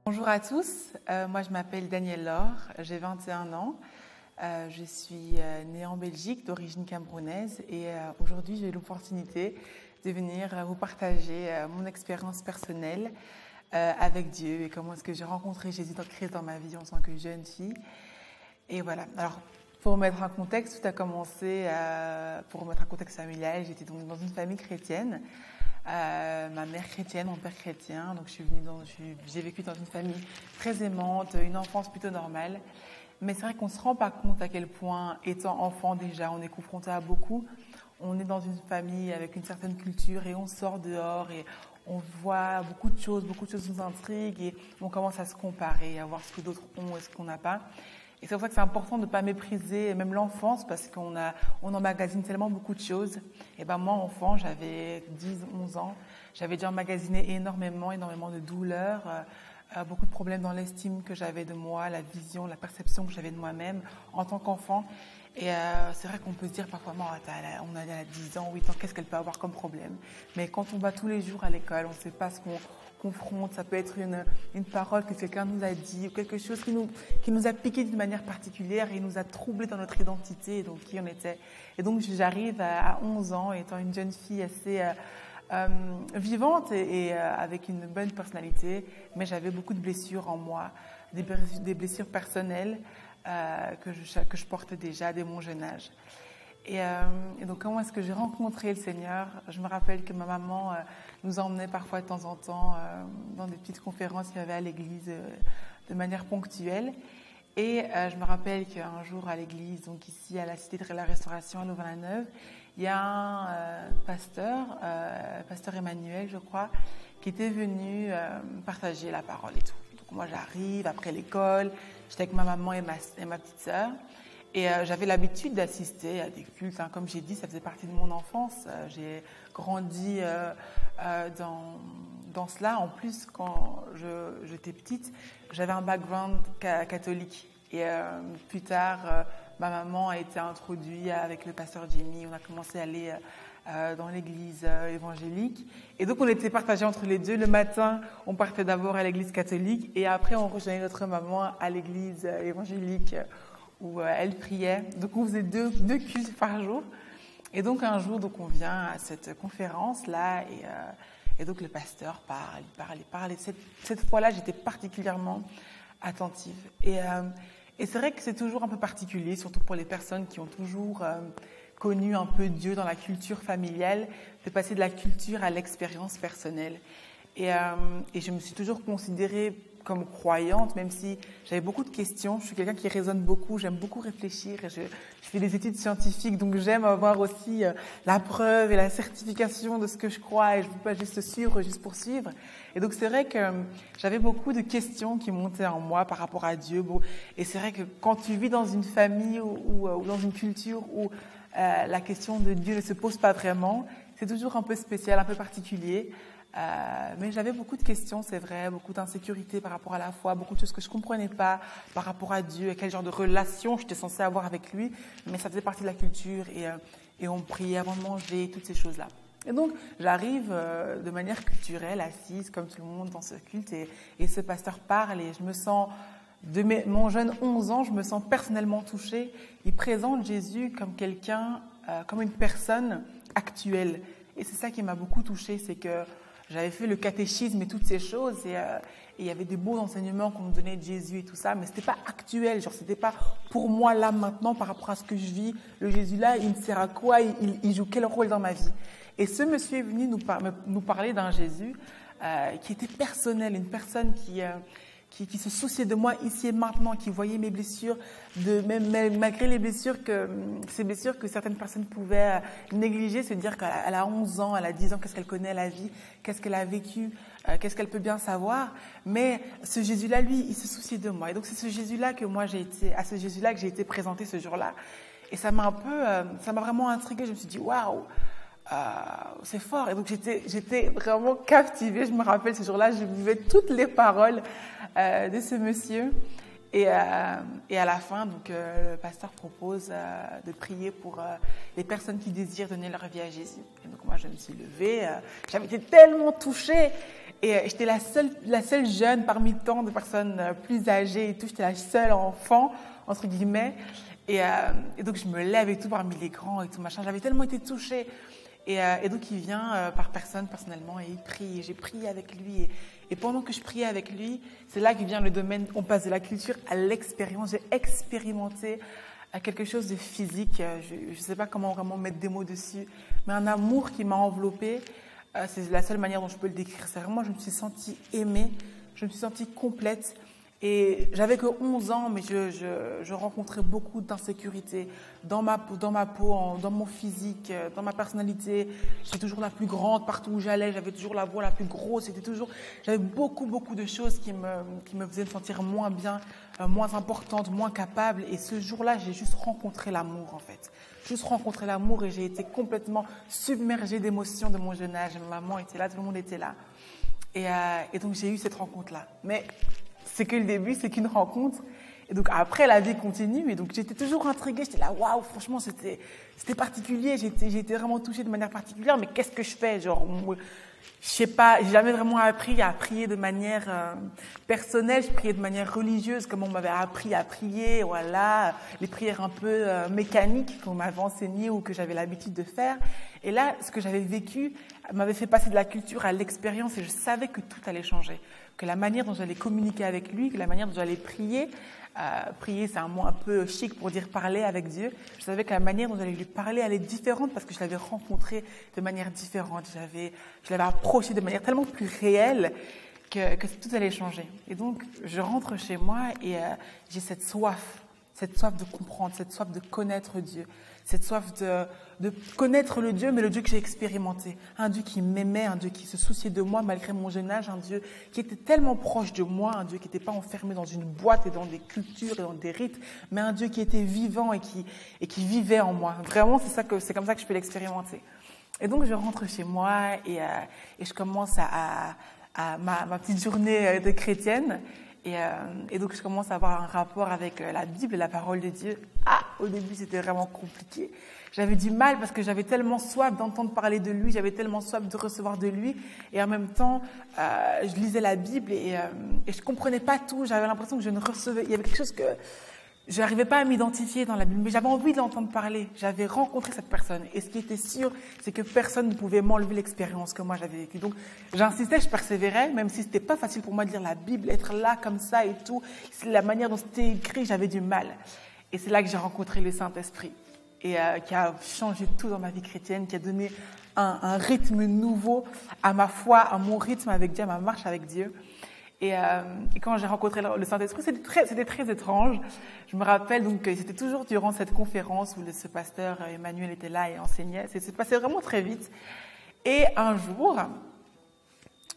Bonjour à tous, moi je m'appelle Danielle Laure, j'ai 21 ans, je suis née en Belgique d'origine camerounaise et aujourd'hui j'ai l'opportunité de venir vous partager mon expérience personnelle avec Dieu et comment est-ce que j'ai rencontré Jésus-Christ dans ma vie en tant que jeune fille. Et voilà, alors pour mettre un contexte, tout a commencé, pour mettre un contexte familial, j'étais donc dans une famille chrétienne. Ma mère chrétienne, mon père chrétien, donc j'ai vécu dans une famille très aimante, une enfance plutôt normale. Mais c'est vrai qu'on ne se rend pas compte à quel point, étant enfant déjà, on est confronté à beaucoup. On est dans une famille avec une certaine culture et on sort dehors et on voit beaucoup de choses nous intriguent et on commence à se comparer, à voir ce que d'autres ont et ce qu'on n'a pas. Et c'est pour ça que c'est important de ne pas mépriser même l'enfance parce qu'on emmagasine tellement beaucoup de choses. Et ben moi, enfant, j'avais 10, 11 ans, j'avais déjà emmagasiné énormément de douleurs, beaucoup de problèmes dans l'estime que j'avais de moi, la vision, la perception que j'avais de moi-même en tant qu'enfant. Et c'est vrai qu'on peut se dire parfois, on a 10 ans, 8 ans, qu'est-ce qu'elle peut avoir comme problème? Mais quand on va tous les jours à l'école, on ne sait pas ce qu'on confronte, ça peut être une parole que quelqu'un nous a dit ou quelque chose qui nous a piqué d'une manière particulière et nous a troublé dans notre identité, donc qui on était. Et donc j'arrive à 11 ans étant une jeune fille assez vivante et avec une bonne personnalité, mais j'avais beaucoup de blessures en moi, des blessures personnelles que je porte déjà dès mon jeune âge. Et donc, comment est-ce que j'ai rencontré le Seigneur? Je me rappelle que ma maman nous emmenait parfois de temps en temps dans des petites conférences qu'il y avait à l'église de manière ponctuelle. Et je me rappelle qu'un jour à l'église, donc ici à la Cité de la Restauration à Louvain-la-Neuve, il y a un pasteur Emmanuel, je crois, qui était venu partager la parole et tout. Donc moi, j'arrive après l'école, j'étais avec ma maman et ma petite sœur. Et j'avais l'habitude d'assister à des cultes. Hein. Comme j'ai dit, ça faisait partie de mon enfance. J'ai grandi dans cela. En plus, quand j'étais petite, j'avais un background catholique. Et plus tard, ma maman a été introduite avec le pasteur Jimmy. On a commencé à aller dans l'église évangélique. Et donc, on était partagés entre les deux. Le matin, on partait d'abord à l'église catholique. Et après, on rejoignait notre maman à l'église évangélique où elle priait. Donc, on faisait deux cultes par jour. Et donc, un jour, donc, on vient à cette conférence-là et donc, le pasteur parle. Et cette fois-là, j'étais particulièrement attentive. Et c'est vrai que c'est toujours un peu particulier, surtout pour les personnes qui ont toujours connu un peu Dieu dans la culture familiale, de passer de la culture à l'expérience personnelle. Et je me suis toujours considérée comme croyante, même si j'avais beaucoup de questions. Je suis quelqu'un qui raisonne beaucoup, j'aime beaucoup réfléchir et je fais des études scientifiques, donc j'aime avoir aussi la preuve et la certification de ce que je crois et je ne veux pas juste suivre, juste pour suivre. Et donc c'est vrai que j'avais beaucoup de questions qui montaient en moi par rapport à Dieu. Et c'est vrai que quand tu vis dans une famille ou dans une culture où la question de Dieu ne se pose pas vraiment, c'est toujours un peu spécial, un peu particulier. Mais j'avais beaucoup de questions, c'est vrai, beaucoup d'insécurité par rapport à la foi, beaucoup de choses que je ne comprenais pas par rapport à Dieu et quel genre de relation j'étais censée avoir avec lui, mais ça faisait partie de la culture et on priait avant de manger, toutes ces choses-là. Et donc, j'arrive de manière culturelle, assise comme tout le monde dans ce culte et ce pasteur parle et je me sens, mon jeune 11 ans, je me sens personnellement touchée. Il présente Jésus comme quelqu'un, comme une personne actuelle. Et c'est ça qui m'a beaucoup touchée, c'est que j'avais fait le catéchisme et toutes ces choses et il y avait des beaux enseignements qu'on me donnait de Jésus et tout ça, mais c'était pas actuel, genre c'était pas pour moi là maintenant par rapport à ce que je vis. Le Jésus là, il me sert à quoi? Il joue quel rôle dans ma vie? Et ce monsieur est venu nous parler d'un Jésus qui était personnel, une personne qui se souciait de moi ici et maintenant, qui voyait mes blessures, même malgré ces blessures que certaines personnes pouvaient négliger, se dire qu'elle a 11 ans, elle a 10 ans, qu'est-ce qu'elle connaît la vie, qu'est-ce qu'elle a vécu, qu'est-ce qu'elle peut bien savoir. Mais ce Jésus-là, lui, il se souciait de moi. Et donc c'est à ce Jésus-là que j'ai été présentée ce jour-là. Et ça m'a vraiment intriguée. Je me suis dit, waouh! C'est fort. Et donc j'étais vraiment captivée. Je me rappelle ce jour-là, je vivais toutes les paroles de ce monsieur. Et à la fin, donc, le pasteur propose de prier pour les personnes qui désirent donner leur vie à Jésus. Et donc moi, je me suis levée, j'avais été tellement touchée. Et j'étais la seule jeune parmi tant de personnes plus âgées et tout. J'étais la seule enfant, entre guillemets. Et donc, je me lève et tout parmi les grands et tout machin. J'avais tellement été touchée. Et donc, il vient par personne, personnellement, et il prie. Et j'ai prié avec lui. Et pendant que je priais avec lui, c'est là que vient le domaine, on passe de la culture à l'expérience. J'ai expérimenté quelque chose de physique. Je ne sais pas comment vraiment mettre des mots dessus, mais un amour qui m'a enveloppée. C'est la seule manière dont je peux le décrire. C'est vraiment, je me suis sentie aimée, je me suis sentie complète. Et j'avais que 11 ans, mais je rencontrais beaucoup d'insécurité dans ma peau, dans mon physique, dans ma personnalité. J'étais toujours la plus grande partout où j'allais, j'avais toujours la voix la plus grosse. J'avais beaucoup de choses qui me faisaient me sentir moins bien, moins importante, moins capable. Et ce jour-là, j'ai juste rencontré l'amour, en fait. Juste rencontré l'amour et j'ai été complètement submergée d'émotions de mon jeune âge. Ma maman était là, tout le monde était là. Et donc, j'ai eu cette rencontre-là. Mais c'est que le début, c'est qu'une rencontre. Et donc, après, la vie continue. Et donc, j'étais toujours intriguée. J'étais là, waouh, franchement, c'était particulier. J'ai été vraiment touchée de manière particulière. Mais qu'est-ce que je fais? Genre, je sais pas, j'ai jamais vraiment appris à prier de manière personnelle. Je priais de manière religieuse, comme on m'avait appris à prier. Voilà, les prières un peu mécaniques qu'on m'avait enseignées ou que j'avais l'habitude de faire. Et là, ce que j'avais vécu m'avait fait passer de la culture à l'expérience et je savais que tout allait changer. Que la manière dont j'allais communiquer avec lui, que la manière dont j'allais prier, prier c'est un mot un peu chic pour dire parler avec Dieu, je savais que la manière dont j'allais lui parler allait être différente parce que je l'avais rencontré de manière différente, je l'avais approché de manière tellement plus réelle que tout allait changer. Et donc je rentre chez moi et j'ai cette soif de comprendre, cette soif de connaître Dieu, cette soif de connaître le Dieu, mais le Dieu que j'ai expérimenté. Un Dieu qui m'aimait, un Dieu qui se souciait de moi malgré mon jeune âge, un Dieu qui était tellement proche de moi, un Dieu qui n'était pas enfermé dans une boîte et dans des cultures et dans des rites, mais un Dieu qui était vivant et qui vivait en moi. Vraiment, c'est comme ça que je peux l'expérimenter. Et donc, je rentre chez moi et je commence à ma petite journée de chrétienne. Et donc, je commence à avoir un rapport avec la Bible et la parole de Dieu. Au début, c'était vraiment compliqué. J'avais du mal parce que j'avais tellement soif d'entendre parler de lui, j'avais tellement soif de recevoir de lui. Et en même temps, je lisais la Bible et je comprenais pas tout. J'avais l'impression que je ne recevais... Il y avait quelque chose que je n'arrivais pas à m'identifier dans la Bible, mais j'avais envie de l'entendre parler. J'avais rencontré cette personne. Et ce qui était sûr, c'est que personne ne pouvait m'enlever l'expérience que moi j'avais vécue. Donc, j'insistais, je persévérais, même si c'était pas facile pour moi de lire la Bible, être là comme ça et tout. C'est la manière dont c'était écrit, j'avais du mal. Et c'est là que j'ai rencontré le Saint-Esprit. Et qui a changé tout dans ma vie chrétienne, qui a donné un rythme nouveau à ma foi, à mon rythme avec Dieu, à ma marche avec Dieu. Et quand j'ai rencontré le Saint-Esprit, c'était très étrange. Je me rappelle, donc, c'était toujours durant cette conférence où ce pasteur Emmanuel était là et enseignait. Ça s'est passé vraiment très vite. Et un jour,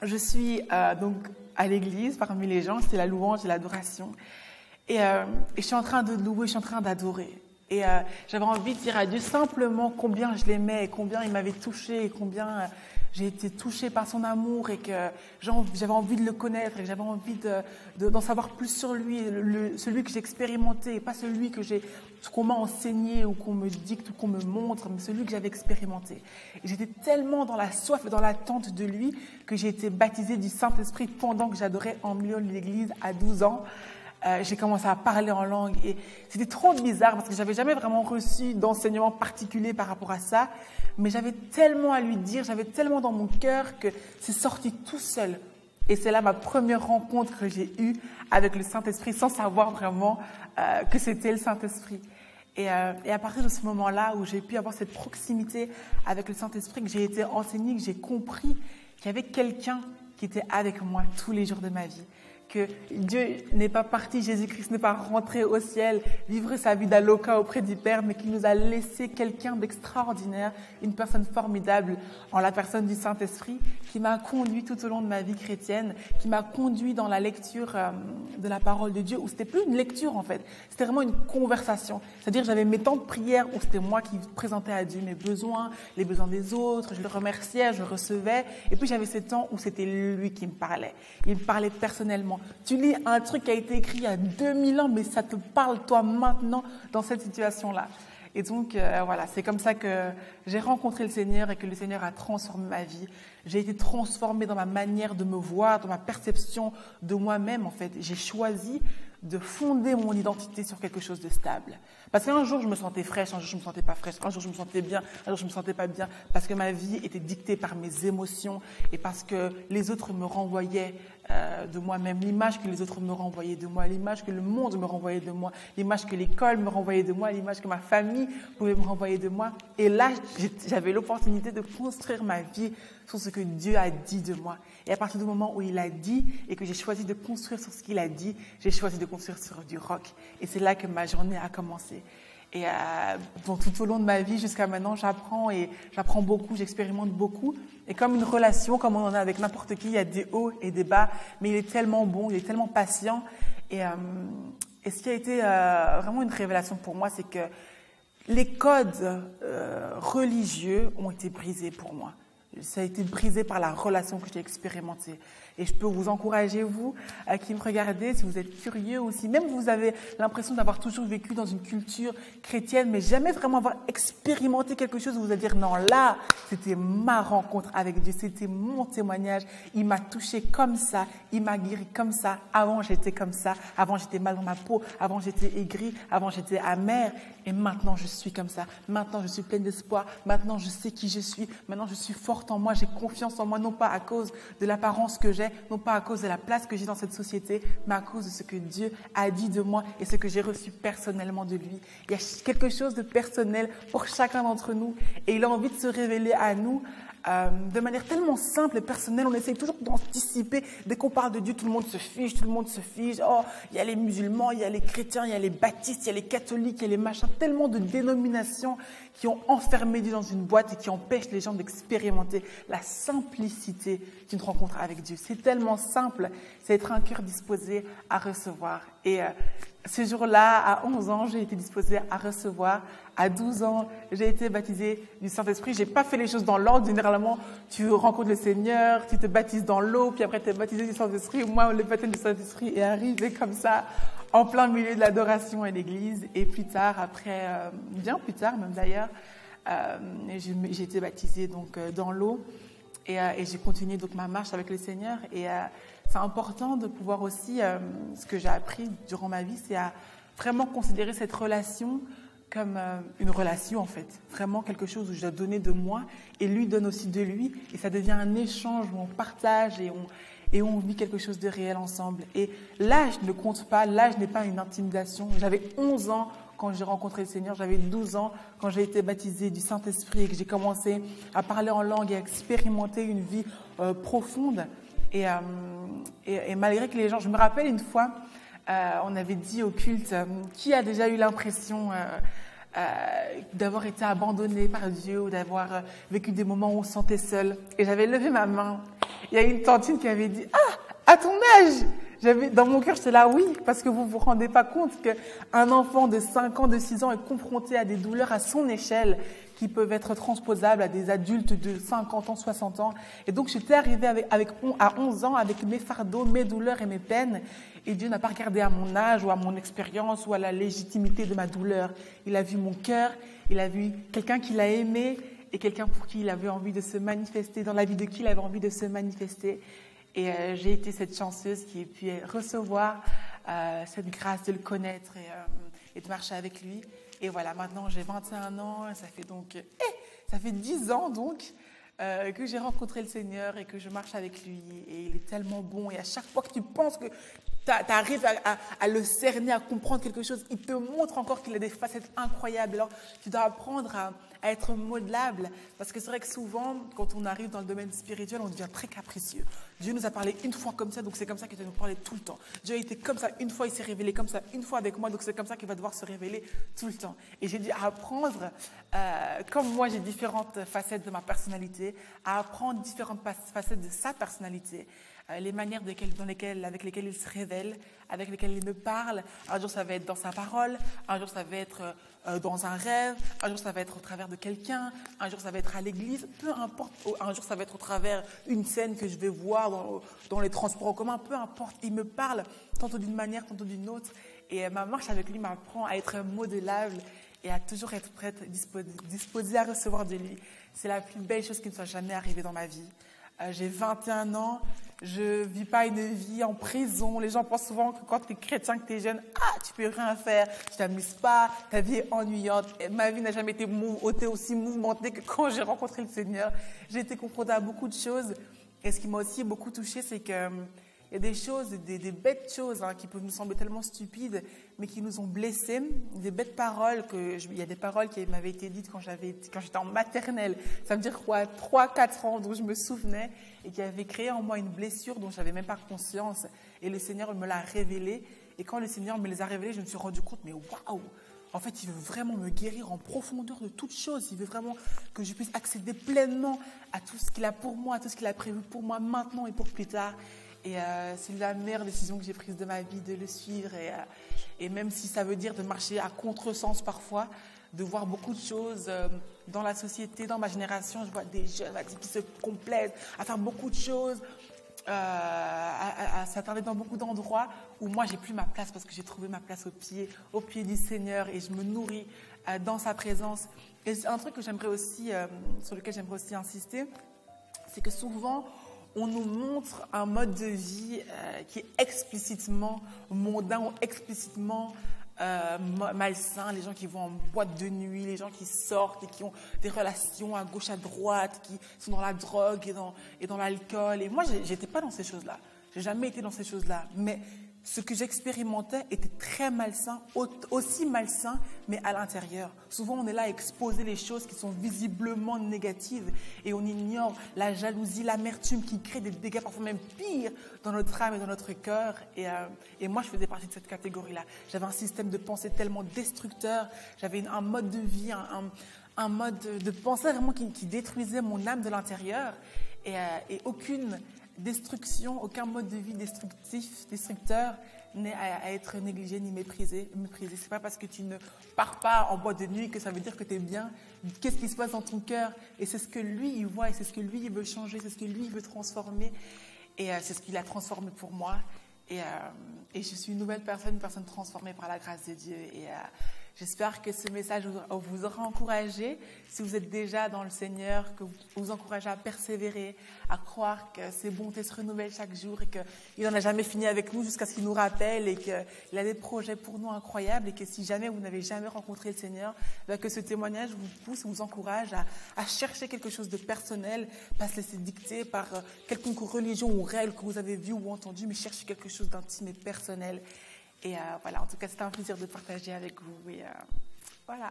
je suis donc à l'église, parmi les gens, c'était la louange et l'adoration. Et je suis en train de louer, je suis en train d'adorer. Et j'avais envie de dire à Dieu simplement combien je l'aimais et combien il m'avait touchée et combien j'ai été touchée par son amour et que j'avais envie de le connaître et que j'avais envie d'en savoir plus sur lui, celui que j'ai expérimenté et pas celui qu'on m'a enseigné ou qu'on me dicte ou qu'on me montre, mais celui que j'avais expérimenté. Et j'étais tellement dans la soif et dans l'attente de lui que j'ai été baptisée du Saint-Esprit pendant que j'adorais en milieu de l'église à 12 ans. J'ai commencé à parler en langue et c'était trop bizarre parce que j'avais jamais vraiment reçu d'enseignement particulier par rapport à ça, mais j'avais tellement à lui dire, j'avais tellement dans mon cœur que c'est sorti tout seul. Et c'est là ma première rencontre que j'ai eue avec le Saint-Esprit sans savoir vraiment que c'était le Saint-Esprit. Et à partir de ce moment-là où j'ai pu avoir cette proximité avec le Saint-Esprit, que j'ai été enseignée, que j'ai compris qu'il y avait quelqu'un qui était avec moi tous les jours de ma vie. Que Dieu n'est pas parti, Jésus-Christ n'est pas rentré au ciel, vivre sa vie d'Aloca auprès du Père, mais qu'il nous a laissé quelqu'un d'extraordinaire, une personne formidable en la personne du Saint-Esprit, qui m'a conduit tout au long de ma vie chrétienne, qui m'a conduit dans la lecture de la parole de Dieu, où c'était plus une lecture en fait, c'était vraiment une conversation. C'est-à-dire j'avais mes temps de prière où c'était moi qui présentais à Dieu mes besoins, les besoins des autres, je le remerciais, je recevais, et puis j'avais ces temps où c'était lui qui me parlait. Il me parlait personnellement. Tu lis un truc qui a été écrit il y a 2000 ans, mais ça te parle toi maintenant dans cette situation-là. Et donc, voilà, c'est comme ça que j'ai rencontré le Seigneur et que le Seigneur a transformé ma vie. J'ai été transformée dans ma manière de me voir, dans ma perception de moi-même, en fait. J'ai choisi de fonder mon identité sur quelque chose de stable. Parce qu'un jour, je me sentais fraîche, un jour, je me sentais pas fraîche, un jour, je me sentais bien, un jour, je me sentais pas bien, parce que ma vie était dictée par mes émotions et parce que les autres me renvoyaient de moi-même, l'image que les autres me renvoyaient de moi, l'image que le monde me renvoyait de moi, l'image que l'école me renvoyait de moi, l'image que ma famille pouvait me renvoyer de moi. Et là, j'avais l'opportunité de construire ma vie sur ce que Dieu a dit de moi. Et à partir du moment où il a dit et que j'ai choisi de construire sur ce qu'il a dit, j'ai choisi de construire sur du roc. Et c'est là que ma journée a commencé. Et donc, tout au long de ma vie, jusqu'à maintenant, j'apprends beaucoup, j'expérimente beaucoup. Et comme une relation, comme on en a avec n'importe qui, il y a des hauts et des bas, mais il est tellement bon, il est tellement patient. Et ce qui a été vraiment une révélation pour moi, c'est que les codes religieux ont été brisés pour moi. Ça a été brisé par la relation que j'ai expérimentée. Et je peux vous encourager, vous, qui me regardez, si vous êtes curieux ou si même vous avez l'impression d'avoir toujours vécu dans une culture chrétienne, mais jamais vraiment avoir expérimenté quelque chose, vous allez dire, non, là, c'était ma rencontre avec Dieu, c'était mon témoignage, il m'a touché comme ça, il m'a guéri comme ça, avant j'étais comme ça, avant j'étais mal dans ma peau, avant j'étais aigrie, avant j'étais amère, et maintenant je suis comme ça, maintenant je suis pleine d'espoir, maintenant je sais qui je suis, maintenant je suis forte en moi, j'ai confiance en moi, non pas à cause de l'apparence que j'ai, non pas à cause de la place que j'ai dans cette société, mais à cause de ce que Dieu a dit de moi et ce que j'ai reçu personnellement de lui. Il y a quelque chose de personnel pour chacun d'entre nous et il a envie de se révéler à nous de manière tellement simple et personnelle. On essaye toujours d'anticiper. Dès qu'on parle de Dieu, tout le monde se fiche, tout le monde se fiche. Oh, il y a les musulmans, il y a les chrétiens, il y a les baptistes, il y a les catholiques, il y a les machins. Tellement de dénominations qui ont enfermé Dieu dans une boîte et qui empêchent les gens d'expérimenter la simplicité d'une rencontre avec Dieu. C'est tellement simple, c'est être un cœur disposé à recevoir. Et ce jour-là, à 11 ans, j'ai été disposée à recevoir. À 12 ans, j'ai été baptisée du Saint-Esprit. J'ai pas fait les choses dans l'ordre. Généralement, tu rencontres le Seigneur, tu te baptises dans l'eau, puis après tu es baptisé du Saint-Esprit. Moi, le baptême du Saint-Esprit est arrivé comme ça, en plein milieu de l'adoration à l'église. Et plus tard, après, bien plus tard même d'ailleurs, j'ai été baptisée donc dans l'eau et j'ai continué donc ma marche avec le Seigneur. Et c'est important de pouvoir aussi, ce que j'ai appris durant ma vie, c'est à vraiment considérer cette relation comme une relation en fait, vraiment quelque chose où je dois donner de moi et lui donne aussi de lui et ça devient un échange où on partage et on vit quelque chose de réel ensemble. Et l'âge ne compte pas, l'âge n'est pas une intimidation. J'avais 11 ans quand j'ai rencontré le Seigneur, j'avais 12 ans quand j'ai été baptisée du Saint-Esprit et que j'ai commencé à parler en langue et à expérimenter une vie profonde. Et malgré que les gens, je me rappelle une fois, on avait dit au culte, qui a déjà eu l'impression d'avoir été abandonné par Dieu ou d'avoir vécu des moments où on se sentait seul. Et j'avais levé ma main. Il y a une tantine qui avait dit « Ah, à ton âge !» Dans mon cœur, j'étais là, oui, parce que vous vous rendez pas compte qu'un enfant de 5 ans, de 6 ans est confronté à des douleurs à son échelle qui peuvent être transposables à des adultes de 50 ans, 60 ans. Et donc, j'étais arrivée à 11 ans avec mes fardeaux, mes douleurs et mes peines. Et Dieu n'a pas regardé à mon âge ou à mon expérience ou à la légitimité de ma douleur. Il a vu mon cœur, il a vu quelqu'un qui l'a aimé et quelqu'un pour qui il avait envie de se manifester, dans la vie de qui il avait envie de se manifester. Et j'ai été cette chanceuse qui a pu recevoir cette grâce de le connaître et de marcher avec lui. Et voilà, maintenant j'ai 21 ans, ça fait donc, ça fait 10 ans donc que j'ai rencontré le Seigneur et que je marche avec lui. Et il est tellement bon. Et à chaque fois que tu penses que tu arrives à le cerner, à comprendre quelque chose, il te montre encore qu'il a des facettes incroyables. Alors tu dois apprendre à être modelable. Parce que c'est vrai que souvent, quand on arrive dans le domaine spirituel, on devient très capricieux. Dieu nous a parlé une fois comme ça, donc c'est comme ça qu'il doit nous parler tout le temps. Dieu a été comme ça une fois, il s'est révélé comme ça une fois avec moi, donc c'est comme ça qu'il va devoir se révéler tout le temps. Et j'ai dû apprendre, comme moi j'ai différentes facettes de ma personnalité, à apprendre différentes facettes de sa personnalité. les manières avec lesquelles il se révèle, avec lesquelles il me parle. Un jour, ça va être dans sa parole, un jour, ça va être dans un rêve, un jour, ça va être au travers de quelqu'un, un jour, ça va être à l'église, peu importe. Un jour, ça va être au travers d'une scène que je vais voir dans les transports en commun, peu importe. Il me parle tantôt d'une manière, tantôt d'une autre. Et ma marche avec lui m'apprend à être modelable et à toujours être prête, disposée à recevoir de lui. C'est la plus belle chose qui me soit jamais arrivée dans ma vie. J'ai 21 ans, je vis pas une vie en prison. Les gens pensent souvent que quand tu es chrétien, que tu es jeune, tu peux rien faire, tu t'amuses pas, ta vie est ennuyante. Et ma vie n'a jamais été aussi mouvementée que quand j'ai rencontré le Seigneur. J'ai été confrontée à beaucoup de choses. Et ce qui m'a aussi beaucoup touchée, c'est que il y a des choses, des bêtes choses qui peuvent nous sembler tellement stupides, mais qui nous ont blessés. Des bêtes paroles, il y a des paroles qui m'avaient été dites quand j'étais en maternelle. Ça veut dire quoi, 3-4 ans, dont je me souvenais, et qui avaient créé en moi une blessure dont je n'avais même pas conscience. Et le Seigneur me l'a révélé. Et quand le Seigneur me les a révélées, je me suis rendu compte, mais waouh! En fait, il veut vraiment me guérir en profondeur de toutes choses. Il veut vraiment que je puisse accéder pleinement à tout ce qu'il a pour moi, à tout ce qu'il a prévu pour moi maintenant et pour plus tard. Et c'est la meilleure décision que j'ai prise de ma vie, de le suivre. Et même si ça veut dire de marcher à contresens parfois, de voir beaucoup de choses dans la société, dans ma génération. Je vois des jeunes qui se complaisent à faire beaucoup de choses, à s'attarder dans beaucoup d'endroits où moi, j'ai plus ma place parce que j'ai trouvé ma place au pied du Seigneur et je me nourris dans sa présence. Et c'est un truc que j'aimerais aussi, sur lequel j'aimerais aussi insister, c'est que souvent, on nous montre un mode de vie qui est explicitement mondain ou explicitement malsain. Les gens qui vont en boîte de nuit, les gens qui sortent et qui ont des relations à gauche, à droite, qui sont dans la drogue et dans l'alcool. Et moi, j'étais pas dans ces choses-là. J'ai jamais été dans ces choses-là. Mais ce que j'expérimentais était très malsain, aussi malsain, mais à l'intérieur. Souvent, on est là à exposer les choses qui sont visiblement négatives et on ignore la jalousie, l'amertume qui crée des dégâts parfois même pires dans notre âme et dans notre cœur. Et moi, je faisais partie de cette catégorie-là. J'avais un système de pensée tellement destructeur, j'avais un mode de vie, un mode de pensée vraiment qui détruisait mon âme de l'intérieur et aucune destruction, aucun mode de vie destructeur n'est à être négligé ni méprisé. C'est pas parce que tu ne pars pas en boîte de nuit que ça veut dire que tu es bien. Qu'est-ce qui se passe dans ton cœur? Et c'est ce que lui, il voit, et c'est ce que lui, il veut changer, c'est ce que lui, il veut transformer. Et c'est ce qu'il a transformé pour moi. Et je suis une personne transformée par la grâce de Dieu. Et j'espère que ce message vous aura encouragé. Si vous êtes déjà dans le Seigneur, que vous encouragez à persévérer, à croire que ses bontés se renouvellent chaque jour et qu'il n'en a jamais fini avec nous jusqu'à ce qu'il nous rappelle et qu'il a des projets pour nous incroyables et que si jamais vous n'avez jamais rencontré le Seigneur, que ce témoignage vous pousse, vous encourage à chercher quelque chose de personnel, pas se laisser dicter par quelconque religion ou règle que vous avez vue ou entendue, mais chercher quelque chose d'intime et personnel. Et voilà, en tout cas, c'était un plaisir de partager avec vous. Et voilà.